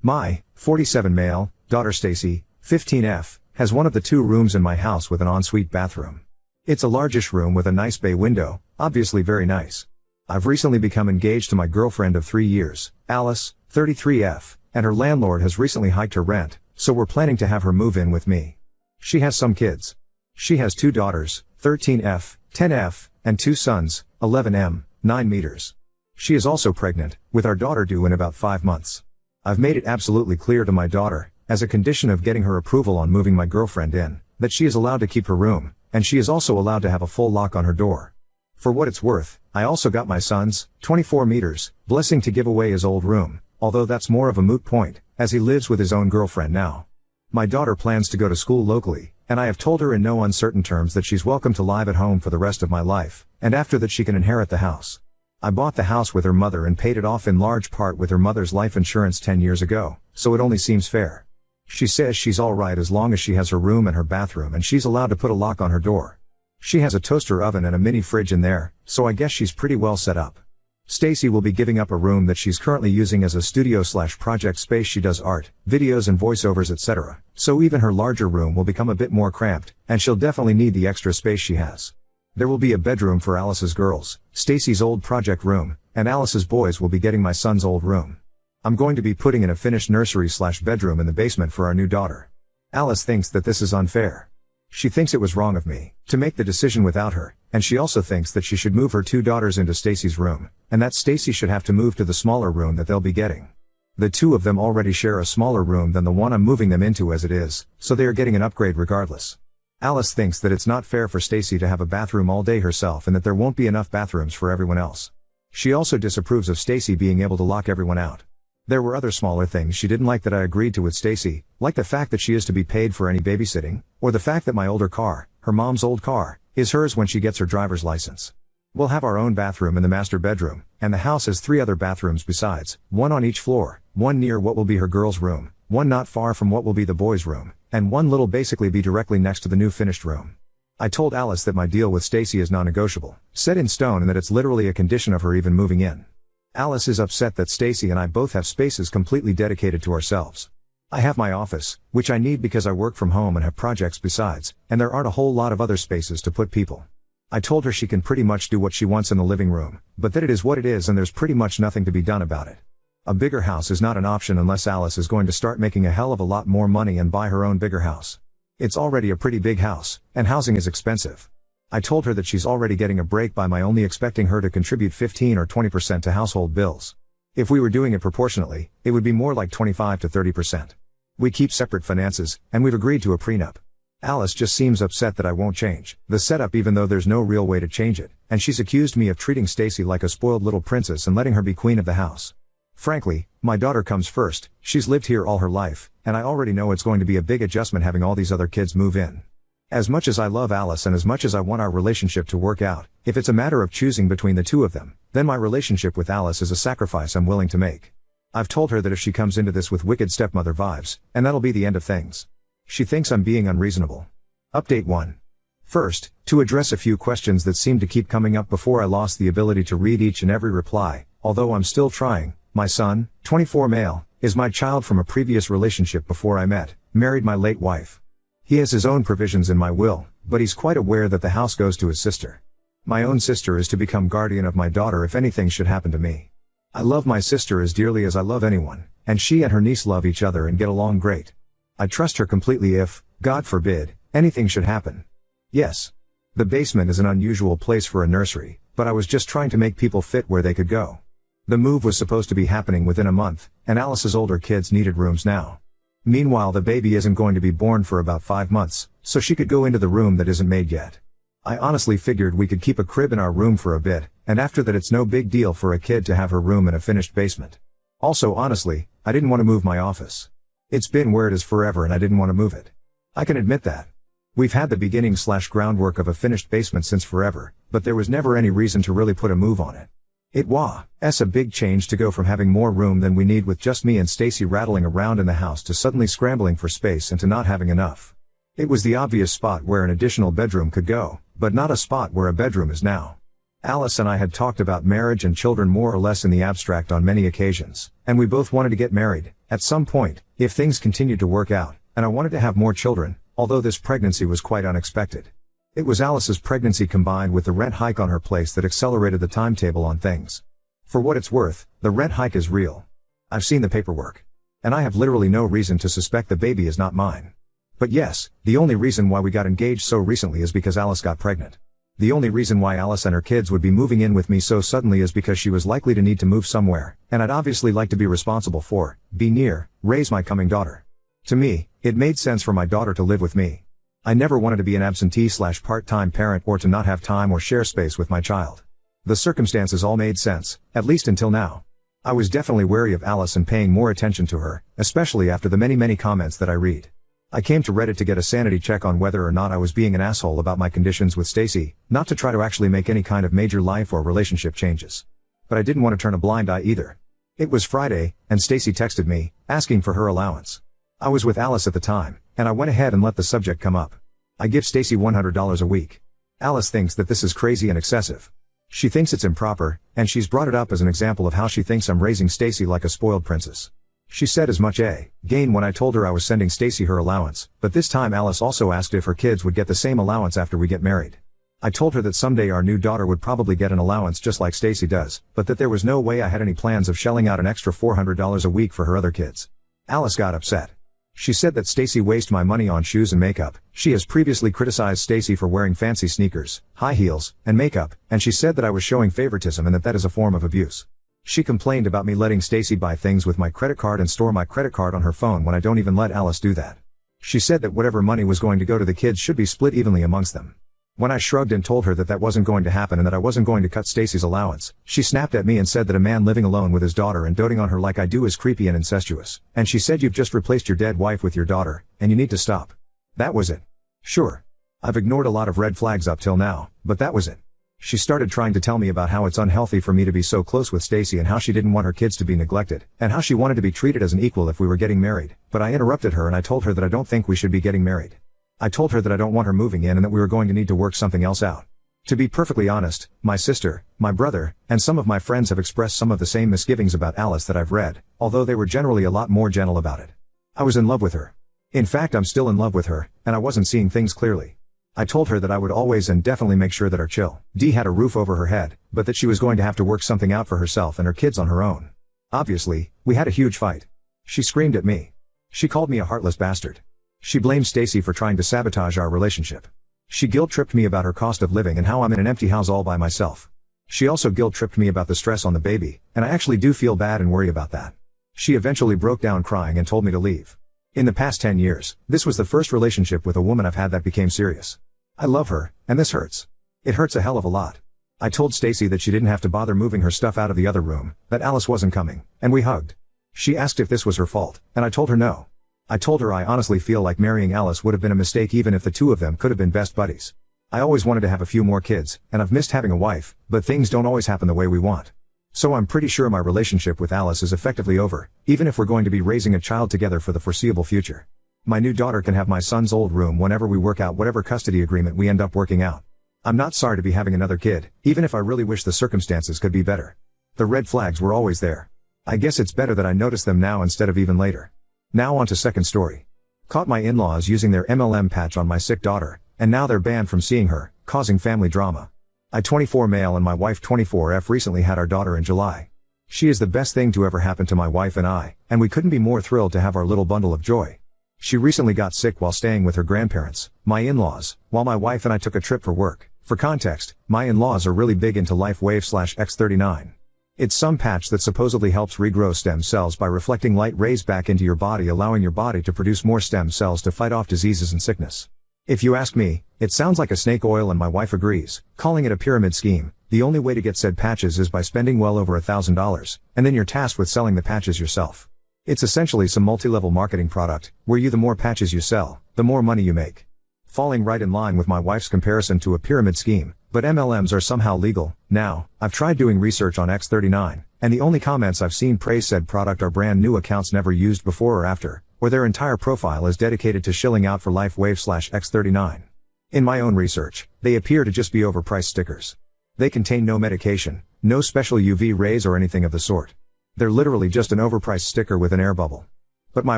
My 47 male daughter Stacy, 15F, has one of the 2 rooms in my house with an ensuite bathroom. It's a largish room with a nice bay window, obviously very nice. I've recently become engaged to my girlfriend of 3 years, Alice, 33F, and her landlord has recently hiked her rent, so we're planning to have her move in with me. She has some kids. She has 2 daughters, 13F, 10F, and 2 sons, 11M, 9 meters. She is also pregnant, with our daughter due in about 5 months. I've made it absolutely clear to my daughter, as a condition of getting her approval on moving my girlfriend in, that she is allowed to keep her room, and she is also allowed to have a full lock on her door. For what it's worth, I also got my son's, 24 meters, blessing to give away his old room, although that's more of a moot point, as he lives with his own girlfriend now. My daughter plans to go to school locally, and I have told her in no uncertain terms that she's welcome to live at home for the rest of my life, and after that she can inherit the house. I bought the house with her mother and paid it off in large part with her mother's life insurance 10 years ago, so it only seems fair. She says she's alright as long as she has her room and her bathroom and she's allowed to put a lock on her door. She has a toaster oven and a mini fridge in there, so I guess she's pretty well set up. Stacy will be giving up a room that she's currently using as a studio/project space. She does art, videos and voiceovers etc., so even her larger room will become a bit more cramped, and she'll definitely need the extra space she has. There will be a bedroom for Alice's girls, Stacy's old project room, and Alice's boys will be getting my son's old room. I'm going to be putting in a finished nursery/bedroom in the basement for our new daughter. Alice thinks that this is unfair. She thinks it was wrong of me to make the decision without her, and she also thinks that she should move her 2 daughters into Stacy's room, and that Stacy should have to move to the smaller room that they'll be getting. The 2 of them already share a smaller room than the one I'm moving them into as it is, so they are getting an upgrade regardless. Alice thinks that it's not fair for Stacy to have a bathroom all day herself and that there won't be enough bathrooms for everyone else. She also disapproves of Stacy being able to lock everyone out. There were other smaller things she didn't like that I agreed to with Stacy, like the fact that she is to be paid for any babysitting, or the fact that my older car, her mom's old car, is hers when she gets her driver's license. We'll have our own bathroom in the master bedroom, and the house has 3 other bathrooms besides, 1 on each floor, 1 near what will be her girls' room, 1 not far from what will be the boys' room, and 1 little basically be directly next to the new finished room. I told Alice that my deal with Stacy is non-negotiable, set in stone, and that it's literally a condition of her even moving in. Alice is upset that Stacy and I both have spaces completely dedicated to ourselves. I have my office, which I need because I work from home and have projects besides, and there aren't a whole lot of other spaces to put people. I told her she can pretty much do what she wants in the living room, but that it is what it is and there's pretty much nothing to be done about it. A bigger house is not an option unless Alice is going to start making a hell of a lot more money and buy her own bigger house. It's already a pretty big house, and housing is expensive. I told her that she's already getting a break by my only expecting her to contribute 15 or 20% to household bills. If we were doing it proportionately, it would be more like 25 to 30%. We keep separate finances, and we've agreed to a prenup. Alice just seems upset that I won't change the setup even though there's no real way to change it, and she's accused me of treating Stacy like a spoiled little princess and letting her be queen of the house. Frankly, my daughter comes first. She's lived here all her life, and I already know it's going to be a big adjustment having all these other kids move in. As much as I love Alice and as much as I want our relationship to work out, if it's a matter of choosing between the 2 of them, then my relationship with Alice is a sacrifice I'm willing to make. I've told her that if she comes into this with wicked stepmother vibes, and that'll be the end of things. She thinks I'm being unreasonable. Update 1. First, to address a few questions that seemed to keep coming up before I lost the ability to read each and every reply, although I'm still trying. My son, 24 male, is my child from a previous relationship before I married my late wife. He has his own provisions in my will, but he's quite aware that the house goes to his sister. My own sister is to become guardian of my daughter if anything should happen to me. I love my sister as dearly as I love anyone, and she and her niece love each other and get along great. I trust her completely if, God forbid, anything should happen. Yes. The basement is an unusual place for a nursery, but I was just trying to make people fit where they could go. The move was supposed to be happening within a month, and Alice's older kids needed rooms now. Meanwhile, the baby isn't going to be born for about 5 months, so she could go into the room that isn't made yet. I honestly figured we could keep a crib in our room for a bit, and after that it's no big deal for a kid to have her room in a finished basement. Also honestly, I didn't want to move my office. It's been where it is forever and I didn't want to move it. I can admit that. We've had the beginning/groundwork of a finished basement since forever, but there was never any reason to really put a move on it. It was a big change to go from having more room than we need with just me and Stacy rattling around in the house to suddenly scrambling for space and to not having enough. It was the obvious spot where an additional bedroom could go, but not a spot where a bedroom is now. Alice and I had talked about marriage and children more or less in the abstract on many occasions, and we both wanted to get married, at some point, if things continued to work out, and I wanted to have more children, although this pregnancy was quite unexpected. It was Alice's pregnancy combined with the rent hike on her place that accelerated the timetable on things. For what it's worth, the rent hike is real. I've seen the paperwork. And I have literally no reason to suspect the baby is not mine. But yes, the only reason why we got engaged so recently is because Alice got pregnant. The only reason why Alice and her kids would be moving in with me so suddenly is because she was likely to need to move somewhere, and I'd obviously like to be responsible for, be near, raise my coming daughter. To me, it made sense for my daughter to live with me. I never wanted to be an absentee/part-time parent or to not have time or share space with my child. The circumstances all made sense, at least until now. I was definitely wary of Alice and paying more attention to her, especially after the many comments that I read. I came to Reddit to get a sanity check on whether or not I was being an asshole about my conditions with Stacy, not to try to actually make any kind of major life or relationship changes. But I didn't want to turn a blind eye either. It was Friday, and Stacy texted me, asking for her allowance. I was with Alice at the time, and I went ahead and let the subject come up. I give Stacy $100 a week. Alice thinks that this is crazy and excessive. She thinks it's improper, and she's brought it up as an example of how she thinks I'm raising Stacy like a spoiled princess. She said as much again when I told her I was sending Stacy her allowance, but this time Alice also asked if her kids would get the same allowance after we get married. I told her that someday our new daughter would probably get an allowance just like Stacy does, but that there was no way I had any plans of shelling out an extra $400 a week for her other kids. Alice got upset. She said that Stacy wastes my money on shoes and makeup. She has previously criticized Stacy for wearing fancy sneakers, high heels, and makeup, and she said that I was showing favoritism and that is a form of abuse. She complained about me letting Stacy buy things with my credit card and store my credit card on her phone when I don't even let Alice do that. She said that whatever money was going to go to the kids should be split evenly amongst them. When I shrugged and told her that that wasn't going to happen and that I wasn't going to cut Stacy's allowance, she snapped at me and said that a man living alone with his daughter and doting on her like I do is creepy and incestuous, and she said you've just replaced your dead wife with your daughter, and you need to stop. That was it. Sure. I've ignored a lot of red flags up till now, but that was it. She started trying to tell me about how it's unhealthy for me to be so close with Stacy and how she didn't want her kids to be neglected, and how she wanted to be treated as an equal if we were getting married, but I interrupted her and I told her that I don't think we should be getting married. I told her that I don't want her moving in and that we were going to need to work something else out. To be perfectly honest, my sister, my brother, and some of my friends have expressed some of the same misgivings about Alice that I've read, although they were generally a lot more gentle about it. I was in love with her. In fact, I'm still in love with her, and I wasn't seeing things clearly. I told her that I would always and definitely make sure that our D had a roof over her head, but that she was going to have to work something out for herself and her kids on her own. Obviously, we had a huge fight. She screamed at me. She called me a heartless bastard. She blamed Stacy for trying to sabotage our relationship. She guilt-tripped me about her cost of living and how I'm in an empty house all by myself. She also guilt-tripped me about the stress on the baby, and I actually do feel bad and worry about that. She eventually broke down crying and told me to leave. In the past 10 years, this was the first relationship with a woman I've had that became serious. I love her, and this hurts. It hurts a hell of a lot. I told Stacy that she didn't have to bother moving her stuff out of the other room, that Alice wasn't coming, and we hugged. She asked if this was her fault, and I told her no. I told her I honestly feel like marrying Alice would have been a mistake even if the two of them could have been best buddies. I always wanted to have a few more kids, and I've missed having a wife, but things don't always happen the way we want. So I'm pretty sure my relationship with Alice is effectively over, even if we're going to be raising a child together for the foreseeable future. My new daughter can have my son's old room whenever we work out whatever custody agreement we end up working out. I'm not sorry to be having another kid, even if I really wish the circumstances could be better. The red flags were always there. I guess it's better that I notice them now instead of even later. Now on to second story. Caught my in-laws using their MLM patch on my sick daughter, and now they're banned from seeing her, causing family drama. I 24 male and my wife 24F recently had our daughter in July. She is the best thing to ever happen to my wife and I, and we couldn't be more thrilled to have our little bundle of joy. She recently got sick while staying with her grandparents, my in-laws, while my wife and I took a trip for work. For context, my in-laws are really big into LifeWave/X39. It's some patch that supposedly helps regrow stem cells by reflecting light rays back into your body, allowing your body to produce more stem cells to fight off diseases and sickness. If you ask me, it sounds like a snake oil and my wife agrees, calling it a pyramid scheme. The only way to get said patches is by spending well over $1,000, and then you're tasked with selling the patches yourself. It's essentially some multi-level marketing product, where the more patches you sell, the more money you make. Falling right in line with my wife's comparison to a pyramid scheme, but MLMs are somehow legal. Now, I've tried doing research on X39, and the only comments I've seen praise said product are brand new accounts never used before or after, or their entire profile is dedicated to shilling out for LifeWave/X39. In my own research, they appear to just be overpriced stickers. They contain no medication, no special UV rays or anything of the sort. They're literally just an overpriced sticker with an air bubble. But my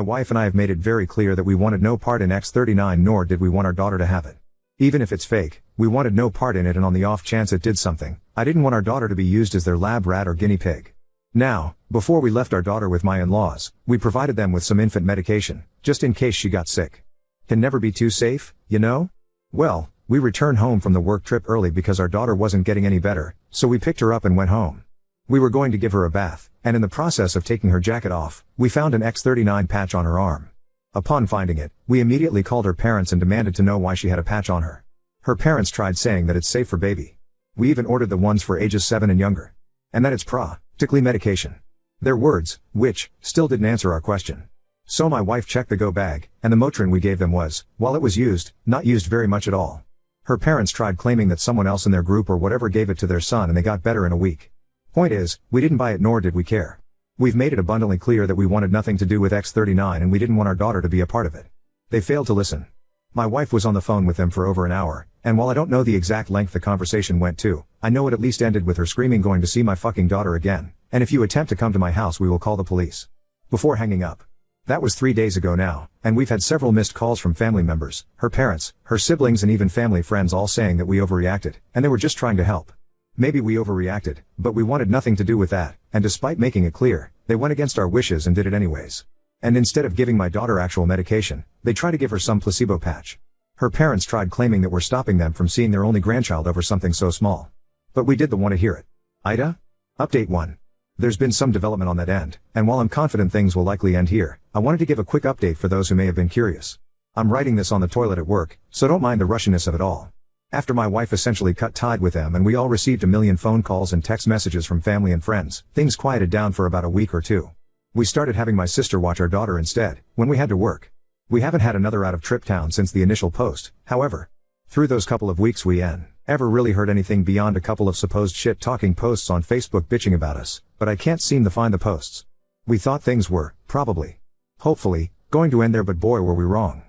wife and I have made it very clear that we wanted no part in X39, nor did we want our daughter to have it. Even if it's fake, we wanted no part in it, and on the off chance it did something, I didn't want our daughter to be used as their lab rat or guinea pig. Now, before we left our daughter with my in-laws, we provided them with some infant medication, just in case she got sick. Can never be too safe, you know? Well, we returned home from the work trip early because our daughter wasn't getting any better, so we picked her up and went home. We were going to give her a bath, and in the process of taking her jacket off, we found an X39 patch on her arm. Upon finding it, we immediately called her parents and demanded to know why she had a patch on her. Her parents tried saying that it's safe for baby. We even ordered the ones for ages 7 and younger. And that it's practically medication. Their words, which still didn't answer our question. So my wife checked the go bag, and the Motrin we gave them was, while it was used, not used very much at all. Her parents tried claiming that someone else in their group or whatever gave it to their son and they got better in a week. Point is, we didn't buy it nor did we care. We've made it abundantly clear that we wanted nothing to do with X39 and we didn't want our daughter to be a part of it. They failed to listen. My wife was on the phone with them for over an hour, and while I don't know the exact length the conversation went to, I know it at least ended with her screaming, "Going to see my fucking daughter again, and if you attempt to come to my house we will call the police," before hanging up. That was 3 days ago now, and we've had several missed calls from family members, her parents, her siblings and even family friends all saying that we overreacted, and they were just trying to help. Maybe we overreacted, but we wanted nothing to do with that, and despite making it clear, they went against our wishes and did it anyways. And instead of giving my daughter actual medication, they tried to give her some placebo patch. Her parents tried claiming that we're stopping them from seeing their only grandchild over something so small. But we didn't want to hear it. Ida? Update 1. There's been some development on that end, and while I'm confident things will likely end here, I wanted to give a quick update for those who may have been curious. I'm writing this on the toilet at work, so don't mind the rushiness of it all. After my wife essentially cut tied with them and we all received a million phone calls and text messages from family and friends, things quieted down for about a week or two. We started having my sister watch our daughter instead, when we had to work. We haven't had another out-of-trip town since the initial post, however. Through those couple of weeks we ever really heard anything beyond a couple of supposed shit-talking posts on Facebook bitching about us, but I can't seem to find the posts. We thought things were, hopefully, going to end there, but boy were we wrong.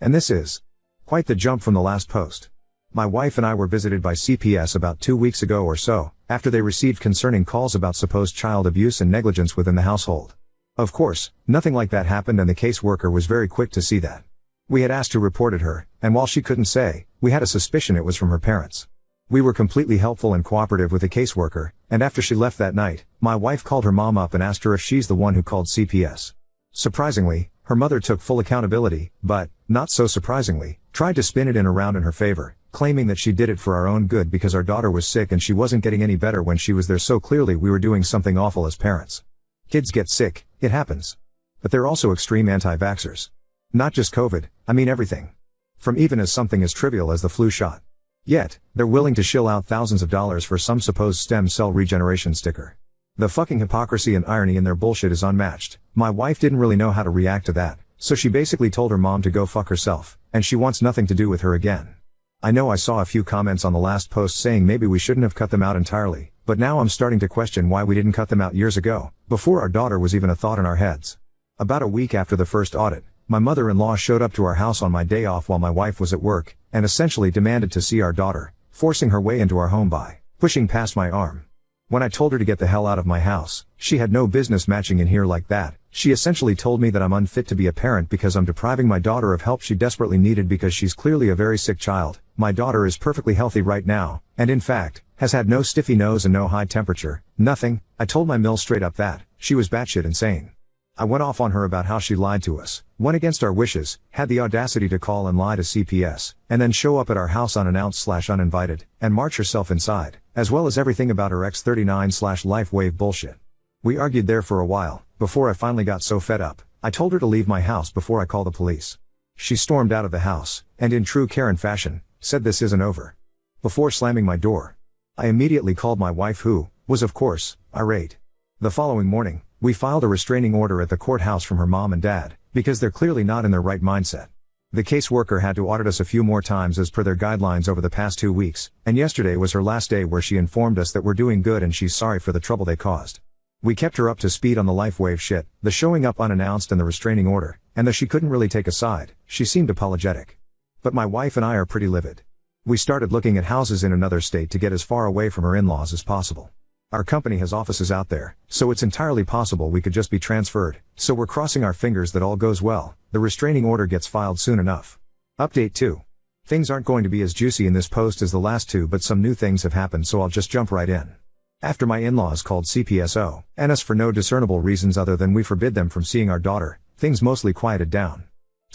And this is quite the jump from the last post. My wife and I were visited by CPS about 2 weeks ago or so, after they received concerning calls about supposed child abuse and negligence within the household. Of course, nothing like that happened and the caseworker was very quick to see that. We had asked who reported her, and while she couldn't say, we had a suspicion it was from her parents. We were completely helpful and cooperative with the caseworker, and after she left that night, my wife called her mom up and asked her if she's the one who called CPS. Surprisingly, her mother took full accountability, but, not so surprisingly, tried to spin it around in her favor, claiming that she did it for our own good because our daughter was sick and she wasn't getting any better when she was there, so clearly we were doing something awful as parents. Kids get sick, it happens. But they're also extreme anti-vaxxers. Not just COVID, I mean everything. From even as something as trivial as the flu shot. Yet, they're willing to shill out thousands of dollars for some supposed stem cell regeneration sticker. The fucking hypocrisy and irony in their bullshit is unmatched. My wife didn't really know how to react to that, so she basically told her mom to go fuck herself, and she wants nothing to do with her again. I know I saw a few comments on the last post saying maybe we shouldn't have cut them out entirely, but now I'm starting to question why we didn't cut them out years ago, before our daughter was even a thought in our heads. About a week after the first audit, my mother-in-law showed up to our house on my day off while my wife was at work, and essentially demanded to see our daughter, forcing her way into our home by pushing past my arm. When I told her to get the hell out of my house, she had no business matching in here like that. She essentially told me that I'm unfit to be a parent because I'm depriving my daughter of help she desperately needed because she's clearly a very sick child. My daughter is perfectly healthy right now, and in fact, has had no stiffy nose and no high temperature, nothing. I told my mill straight up that she was batshit insane. I went off on her about how she lied to us, went against our wishes, had the audacity to call and lie to CPS, and then show up at our house unannounced/uninvited, and march herself inside, as well as everything about her X39/LifeWave bullshit. We argued there for a while, before I finally got so fed up, I told her to leave my house before I call the police. She stormed out of the house, and in true Karen fashion, said this isn't over. Before slamming my door, I immediately called my wife, who was of course, irate. The following morning, we filed a restraining order at the courthouse from her mom and dad, because they're clearly not in their right mindset. The caseworker had to audit us a few more times as per their guidelines over the past 2 weeks, and yesterday was her last day where she informed us that we're doing good and she's sorry for the trouble they caused. We kept her up to speed on the LifeWave shit, the showing up unannounced and the restraining order, and though she couldn't really take a side, she seemed apologetic. But my wife and I are pretty livid. We started looking at houses in another state to get as far away from her in-laws as possible. Our company has offices out there, so it's entirely possible we could just be transferred, so we're crossing our fingers that all goes well. The restraining order gets filed soon enough. Update 2. Things aren't going to be as juicy in this post as the last two, but some new things have happened, so I'll just jump right in. After my in-laws called CPSO and us for no discernible reasons other than we forbid them from seeing our daughter, things mostly quieted down.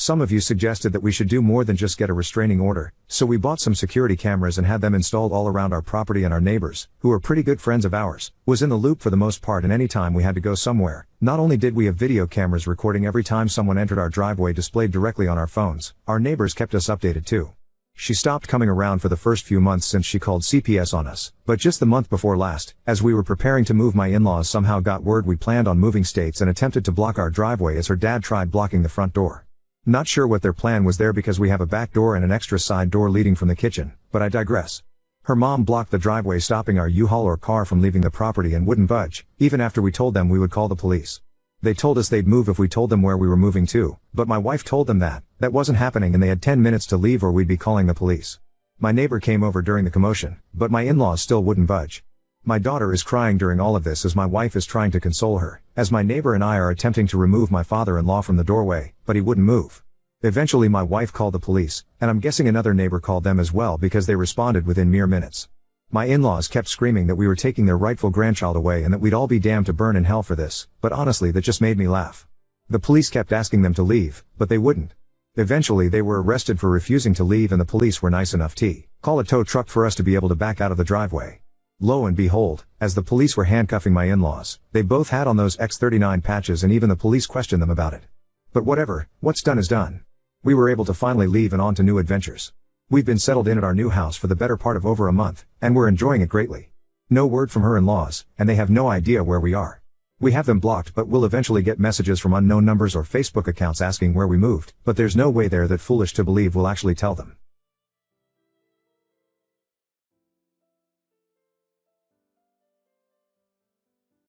Some of you suggested that we should do more than just get a restraining order, so we bought some security cameras and had them installed all around our property, and our neighbors, who are pretty good friends of ours, was in the loop for the most part, and any time we had to go somewhere, not only did we have video cameras recording every time someone entered our driveway displayed directly on our phones, our neighbors kept us updated too. She stopped coming around for the first few months since she called CPS on us, but just the month before last, as we were preparing to move, my in-laws somehow got word we planned on moving states and attempted to block our driveway as her dad tried blocking the front door. Not sure what their plan was there because we have a back door and an extra side door leading from the kitchen, but I digress. Her mom blocked the driveway, stopping our U-Haul or car from leaving the property, and wouldn't budge, even after we told them we would call the police. They told us they'd move if we told them where we were moving to, but my wife told them that wasn't happening and they had 10 minutes to leave or we'd be calling the police. My neighbor came over during the commotion, but my in-laws still wouldn't budge. My daughter is crying during all of this as my wife is trying to console her, as my neighbor and I are attempting to remove my father-in-law from the doorway, but he wouldn't move. Eventually my wife called the police, and I'm guessing another neighbor called them as well because they responded within mere minutes. My in-laws kept screaming that we were taking their rightful grandchild away and that we'd all be damned to burn in hell for this, but honestly that just made me laugh. The police kept asking them to leave, but they wouldn't. Eventually they were arrested for refusing to leave, and the police were nice enough to call a tow truck for us to be able to back out of the driveway. Lo and behold, as the police were handcuffing my in-laws, they both had on those X39 patches, and even the police questioned them about it. But whatever, what's done is done. We were able to finally leave and on to new adventures. We've been settled in at our new house for the better part of over a month, and we're enjoying it greatly. No word from her in-laws, and they have no idea where we are. We have them blocked, but we'll eventually get messages from unknown numbers or Facebook accounts asking where we moved, but there's no way they're that foolish to believe we'll actually tell them.